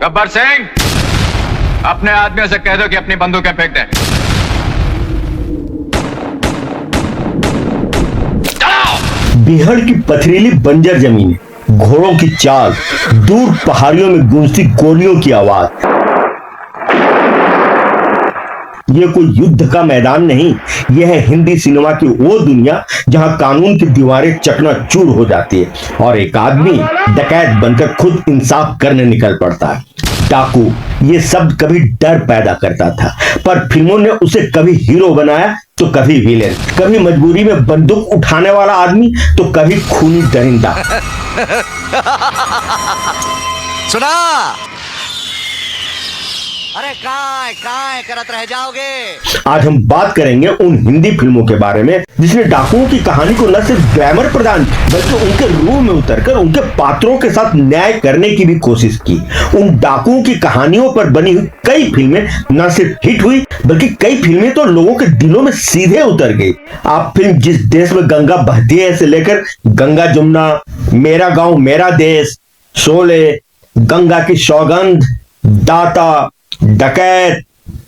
गब्बर सिंह, अपने आदमियों से कह दो कि अपनी बंदूकें फेंक दें। बिहार की पथरीली बंजर जमीन, घोड़ों की चाल, दूर पहाड़ियों में गूंजती गोलियों की आवाज। यह कोई युद्ध का मैदान नहीं, यह है हिंदी सिनेमा की वो दुनिया जहां कानून की दीवारें चकनाचूर हो जाती है और एक आदमी डकैत बनकर खुद इंसाफ करने निकल पड़ता है। डाकू, ये शब्द कभी डर पैदा करता था, पर फिल्मों ने उसे कभी हीरो बनाया तो कभी विलेन, कभी मजबूरी में बंदूक उठाने वाला आदमी तो कभी खूनी दरिंदा। सुना? अरे काय करत रह जाओगे। आज हम बात करेंगे उन हिंदी फिल्मों के बारे में जिसने डाकुओं की कहानी को न सिर्फ ग्लैमर प्रदान बल्कि उनके रूह में उतरकर उनके पात्रों के साथ न्याय करने की भी कोशिश की। उन डाकुओं की कहानियों पर बनी हुई कई फिल्में न सिर्फ हिट हुई बल्कि कई फिल्में तो लोगों के दिलों में सीधे उतर गई। आप फिल्म जिस देश में गंगा बहती है से लेकर गंगा जमुना, मेरा गांव मेरा देश, शोले, गंगा की सौगंध, दाता, डकैत,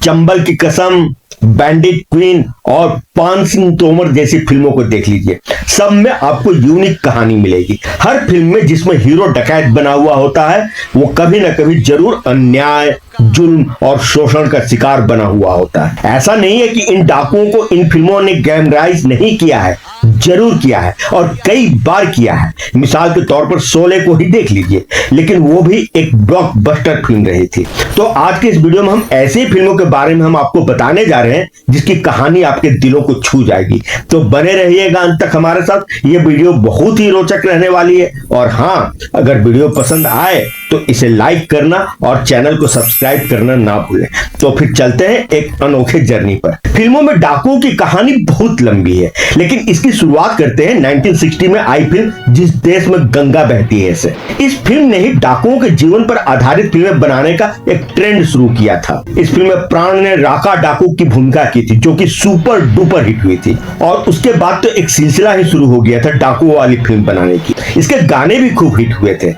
चंबल की कसम, बैंडिट क्वीन और पान सिंह तोमर जैसी फिल्मों को देख लीजिए। सब में आपको यूनिक कहानी मिलेगी। हर फिल्म में जिसमें हीरो डकैत बना हुआ होता है वो कभी ना कभी जरूर अन्याय, जुल्म और शोषण का शिकार बना हुआ होता है। ऐसा नहीं है कि इन डाकुओं को इन फिल्मों ने ग्लैमराइज नहीं किया है, जरूर किया है और कई बार किया है। मिसाल के तौर पर शोले को ही देख लीजिए, लेकिन वो भी एक ब्लॉकबस्टर फिल्म रही थी। तो आज के इस वीडियो में हम ऐसी फिल्मों के बारे में हम आपको बताने जा रहे हैं जिसकी कहानी आपके दिलों को छू जाएगी। तो बने रहिएगा अंत तक हमारे साथ। ये वीडियो बहुत ही रोचक रहने वाली है और हाँ, अगर वीडियो पसंद आए तो इसे लाइक करना और चैनल को सब्सक्राइब करना ना भूलें। तो फिर चलते हैं एक अनोखे जर्नी पर। फिल्मों में डाकुओं की कहानी बहुत लंबी है, लेकिन इसकी शुरुआत करते हैं 1960 में आई फिल्म जिस देश में गंगा बहती है से। इस फिल्म ने ही डाकुओं के जीवन पर आधारित फिल्में बनाने का एक ट्रेंड शुरू किया था। इस फिल्म में प्राण ने राका डाकू की भूमिका की थी जो कि सुपर डुपर हिट हुई थी और उसके बाद तो एक सिलसिला ही शुरू हो गया था डाकुओं वाली फिल्म बनाने की। इसके गाने भी खूब हिट हुए थे।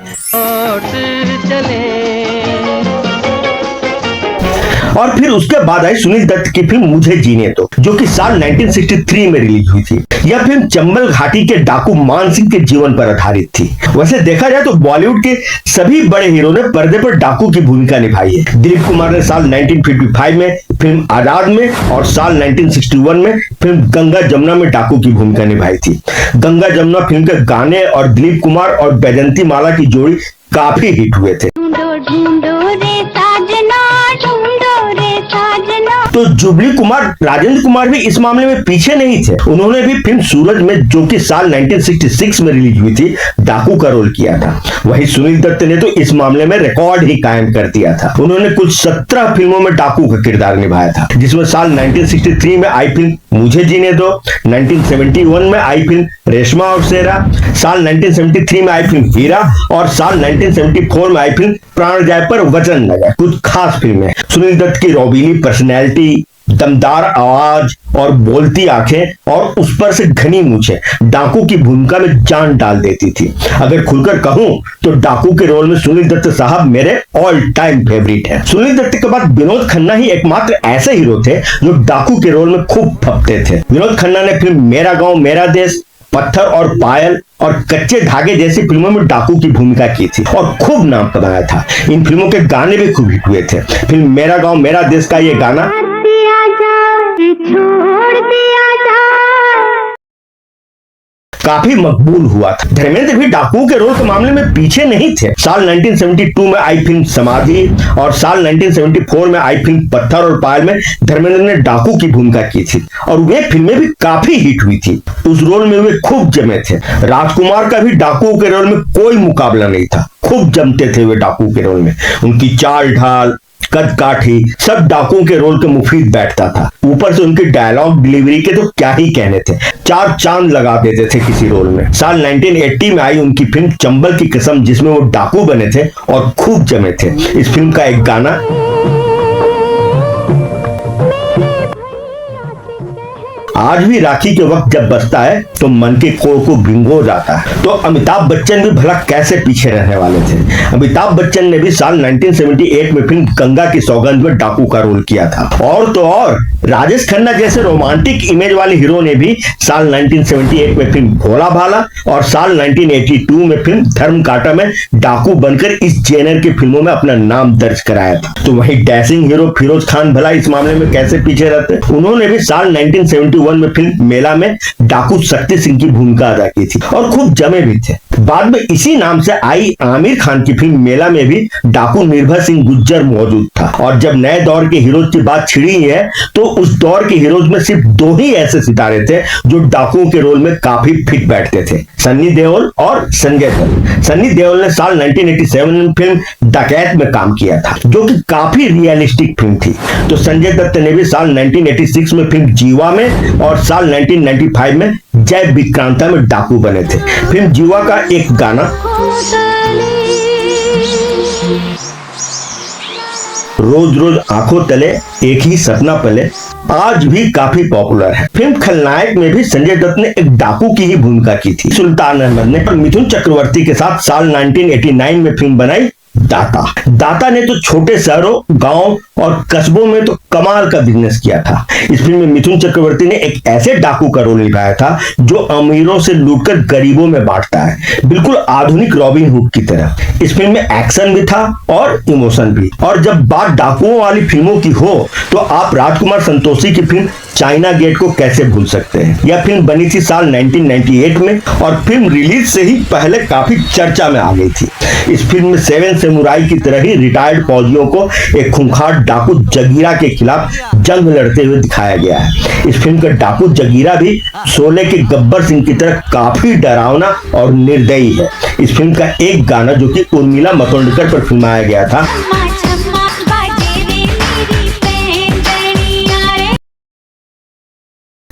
और फिर उसके बाद आई सुनील दत्त की फिल्म मुझे जीने दो जो कि साल 1963 में रिलीज हुई थी। यह फिल्म चंबल घाटी के डाकू मान सिंह के जीवन पर आधारित थी। वैसे देखा जाए तो बॉलीवुड के सभी बड़े हीरो ने पर्दे पर डाकू की भूमिका निभाई है। दिलीप कुमार ने साल 1955 में फिल्म आजाद में और साल 1961 में फिल्म गंगा जमुना में डाकू की भूमिका निभाई थी। गंगा जमुना फिल्म के गाने और दिलीप कुमार और बैजंती माला की जोड़ी काफी हिट हुए थे। तो जुबली कुमार, राजेंद्र कुमार भी इस मामले में पीछे नहीं थे। उन्होंने भी फिल्म सूरज में जो कि साल 1966 में रिलीज हुई थी डाकू का रोल किया था। वहीं सुनील दत्त ने तो इस मामले में रिकॉर्ड ही कायम कर दिया था। उन्होंने कुल 17 फिल्मों में डाकू का किरदार निभाया था, जिसमें साल 1963 में आई फिल्म मुझे जीने दो, 1971 में आई फिल्म रेशमा और शेरा, साल 1973 में आई फिल्म हीरा और साल 1974 में आई फिल्म प्राण जाए पर वचन न जाए। कुछ खास फिल्में। सुनील दत्त की रोबीली पर्सनैलिटी, दमदार आवाज और बोलती आंखें और उस पर से घनी मूंछें डाकू की भूमिका में जान डाल देती थी। अगर खुलकर कहूं तो डाकू के रोल में सुनील दत्त साहब मेरे ऑल टाइम फेवरेट हैं। सुनील दत्त के बाद विनोद खन्ना ही एकमात्र ऐसे हीरो थे जो डाकू के रोल में खूब फपते थे। विनोद खन्ना ने फिल्म मेरा गांव मेरा देश, पत्थर और पायल और कच्चे धागे जैसी फिल्मों में डाकू की भूमिका की थी और खूब नाम कमाया था। इन फिल्मों के गाने भी खूब हिट हुए थे। फिल्म मेरा गांव मेरा देश का ये गाना काफी मकबूल हुआ था। धर्मेंद्र भी डाकुओं के रोल के मामले में पीछे नहीं थे। साल 1972 में आई फिल्म समाधि और साल 1974 में आई फिल्म पत्थर और पायल में धर्मेंद्र ने डाकू की भूमिका की थी और वे फिल्में भी काफी हिट हुई थी। उस रोल में वे खूब जमे थे। राजकुमार का भी डाकुओं के रोल में कोई मुकाबला नहीं था। खूब जमते थे वे डाकू के रोल में। उनकी चाल ढाल, कद काठी सब डाकुओं के रोल के मुफीद बैठता था। ऊपर से उनकी डायलॉग डिलीवरी के तो क्या ही कहने थे, चार चांद लगा देते थे किसी रोल में। साल 1980 में आई उनकी फिल्म चंबल की कसम जिसमें वो डाकू बने थे और खूब जमे थे। इस फिल्म का एक गाना आज भी राखी के वक्त जब बजता है तो मन के कोर को भिंगो जाता है। तो अमिताभ बच्चन भी भला कैसे पीछे रहने वाले थे। अमिताभ बच्चन ने भी साल 1978 में फिल्म गंगा की सौगंध में डाकू का रोल किया था। और तो और राजेश खन्ना जैसे रोमांटिक इमेज वाले हीरो ने भी साल 1978 में फिल्म भोला भाला और साल 1982 में फिल्म धर्म कांटा में डाकू बनकर इस जेनर की फिल्मों में अपना नाम दर्ज कराया था। तो वही डैशिंग हीरो फिरोज खान भला इस मामले में कैसे पीछे रहते। उन्होंने भी साल 1971 में फिल्म मेला में डाकू शक्ति सिंह की भूमिका अदा की थी और खूब जमे भी थे। बाद में इसी नाम से आई आमिर खान की फिल्म मेला में भी डाकू निर्भय सिंह गुज्जर मौजूद था। और जब नए दौर के हीरोज की बात छिड़ी है तो उस दौर के हीरोज में सिर्फ दो ही ऐसे सितारे थे जो डाकुओं के रोल में काफी फिट बैठते थे, सन्नी देओल और संजय दत्त। सन्नी देओल ने साल 1987 में फिल्म डकैत में काम किया था जो कि काफी रियलिस्टिक फिल्म थी। तो संजय दत्त ने भी साल 1986 में फिल्म जीवा में और साल 1995 में जय विक्रांता में डाकू बने थे। फिल्म जीवा का एक गाना रोज रोज आंखों तले एक ही सपना पले आज भी काफी पॉपुलर है। फिल्म खलनायक में भी संजय दत्त ने एक डाकू की ही भूमिका की थी। सुल्तान अहमद ने मिथुन चक्रवर्ती के साथ साल 1989 में फिल्म बनाई दाता ने तो छोटे शहरों, गांव और कस्बों में तो कमाल का बिजनेस किया था। इस फिल्म में मिथुन चक्रवर्ती ने एक ऐसे डाकू का रोल निभाया था जो अमीरों से लूटकर गरीबों में बांटता है, बिल्कुल आधुनिक रॉबिन हुड की तरह। इस फिल्म में एक्शन भी था और इमोशन भी। और जब बात डाकुओं वाली फिल्मों की हो तो आप राजकुमार संतोषी की फिल्म चाइना गेट को कैसे भूल सकते हैं। यह फिल्म बनी थी साल 1998 में और फिल्म रिलीज से ही पहले काफी चर्चा में आ गई थी। इस फिल्म में सेवन समुराई की तरह ही रिटायर्ड फौजियों को एक खूंखार डाकू जगीरा के खिलाफ जंग लड़ते हुए दिखाया गया है। इस फिल्म का डाकू जगीरा भी शोले के गब्बर सिंह की तरह काफी डरावना और निर्दयी है। इस फिल्म का एक गाना जो कि उर्मिला मातोंडकर पर फिल्माया गया था,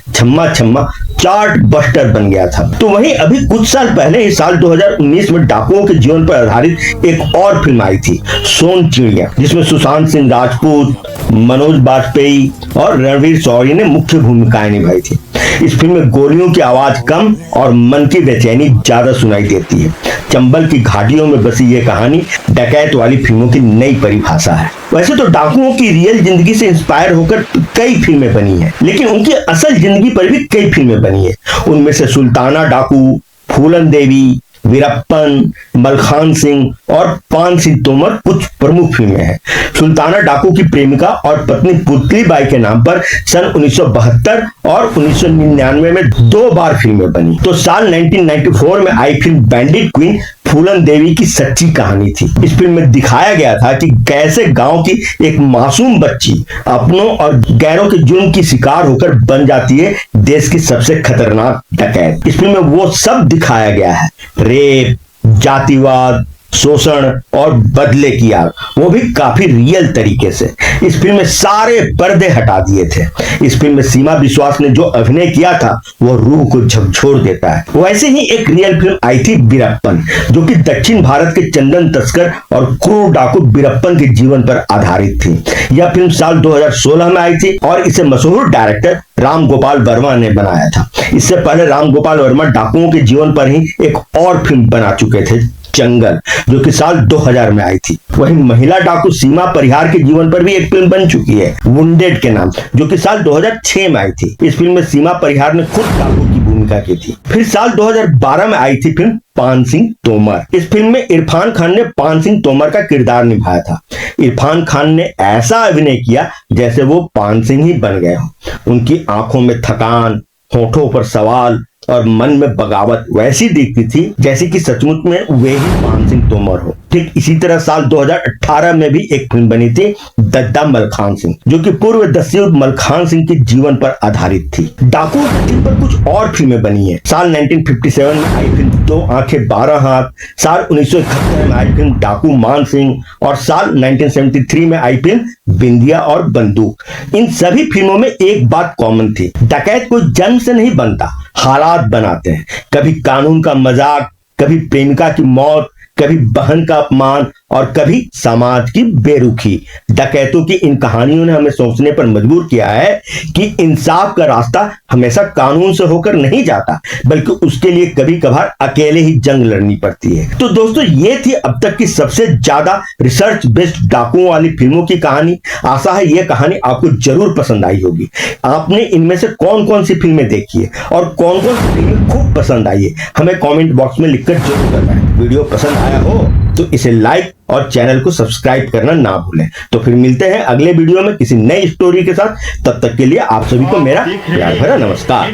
छम्मा छम्मा चार्ट बस्टर बन गया था। तो वहीं अभी कुछ साल पहले ही साल 2019 में डाकुओं के जीवन पर आधारित एक और फिल्म आई थी, सोन चिड़िया, जिसमें सुशांत सिंह राजपूत, मनोज बाजपेयी और रणवीर शौरी ने मुख्य भूमिकाएं निभाई थी। इस फिल्म में गोलियों की आवाज कम और मन की बेचैनी ज्यादा सुनाई देती है। चंबल की घाटियों में बसी ये कहानी डकैत वाली फिल्मों की नई परिभाषा है। वैसे तो डाकुओं की रियल जिंदगी से इंस्पायर होकर कई फिल्में बनी हैं, लेकिन उनकी असल जिंदगी पर भी कई फिल्में बनी है। उनमें से सुल्ताना डाकू, फूलन देवी, वीरप्पन, मलखान सिंह और पान सिंह तोमर कुछ प्रमुख फिल्में हैं। सुल्ताना डाकू की प्रेमिका और पत्नी पुतली बाई के नाम पर सन 1972 और 1999 में 2 बार फिल्में बनी। तो साल 1994 में आई फिल्म बैंडिट क्वीन फूलन देवी की सच्ची कहानी थी। इस फिल्म में दिखाया गया था कि कैसे गांव की एक मासूम बच्ची अपनों और गैरों के जुर्म की शिकार होकर बन जाती है देश की सबसे खतरनाक डकैत। इस फिल्म में वो सब दिखाया गया है, रेप, जातिवाद, शोषण और बदले की आग, वो भी काफी रियल तरीके से। इस फिल्म में सारे पर्दे हटा दिए थे। इस फिल्म में सीमा विश्वास ने जो अभिनय किया था वो रूह को झकझोर देता है। वैसे ही एक रियल फिल्म आई थी वीरप्पन, जो कि दक्षिण भारत के चंदन तस्कर और क्रूर डाकू वीरप्पन के जीवन पर आधारित थी। यह फिल्म साल 2016 में आई थी और इसे मशहूर डायरेक्टर राम गोपाल वर्मा ने बनाया था। इससे पहले राम गोपाल वर्मा डाकुओं के जीवन पर ही एक और फिल्म बना चुके थे, जंगल, जो कि साल 2000 में आई थी। वहीं महिला डाकू सीमा परिहार के जीवन पर भी एक फिल्म बन चुकी है, वुंडेड के नाम, जो कि साल 2006 में आई थी। इस फिल्म में सीमा परिहार ने खुद डाकू की भूमिका की थी। फिर साल 2012 में आई थी फिल्म पान सिंह तोमर। इस फिल्म में इरफान खान ने पान सिंह तोमर का किरदार निभाया था। इरफान खान ने ऐसा अभिनय किया जैसे वो पान सिंह ही बन गए हों। उनकी आंखों में थकान, होठों पर सवाल और मन में बगावत वैसी दिखती थी जैसे कि सचमुच में वे ही पान सिंह तोमर हो। ठीक इसी तरह साल 2018 में भी एक फिल्म बनी थी, दद्दा मलखान सिंह, जो कि पूर्व दस्युद्ध मलखान सिंह के जीवन पर आधारित थी। डाकू पर कुछ और फिल्में बनी है। साल 1957 में आई फिल्म 2 आंखें 12 हाथ, साल 1971 में आई फिल्म डाकू मान सिंह और साल 1973 में आई फिल्म बिंदिया और बंदूक। इन सभी फिल्मों में एक बात कॉमन थी, डकैत कोई जन्म से नहीं बनता, हालात बनाते हैं। कभी कानून का मजाक, कभी प्रेमिका की मौत, कभी बहन का अपमान और कभी समाज की बेरुखी। डकैतों की इन कहानियों ने हमें सोचने पर मजबूर किया है कि इंसाफ का रास्ता हमेशा कानून से होकर नहीं जाता, बल्कि उसके लिए कभी कभार अकेले ही जंग लड़नी पड़ती है। तो दोस्तों, ये थी अब तक की सबसे ज्यादा रिसर्च बेस्ड डाकुओं वाली फिल्मों की कहानी। आशा है यह कहानी आपको जरूर पसंद आई होगी। आपने इनमें से कौन कौन सी फिल्में देखी है और कौन कौन सी फिल्में खूब पसंद आई है, हमें कमेंट बॉक्स में लिखकर जरूर बताएं। वीडियो पसंद आया हो तो इसे लाइक और चैनल को सब्सक्राइब करना ना भूलें। तो फिर मिलते हैं अगले वीडियो में किसी नई स्टोरी के साथ। तब तक के लिए आप सभी को मेरा प्यार भरा नमस्कार।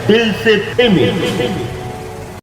दिल से प्रेमी।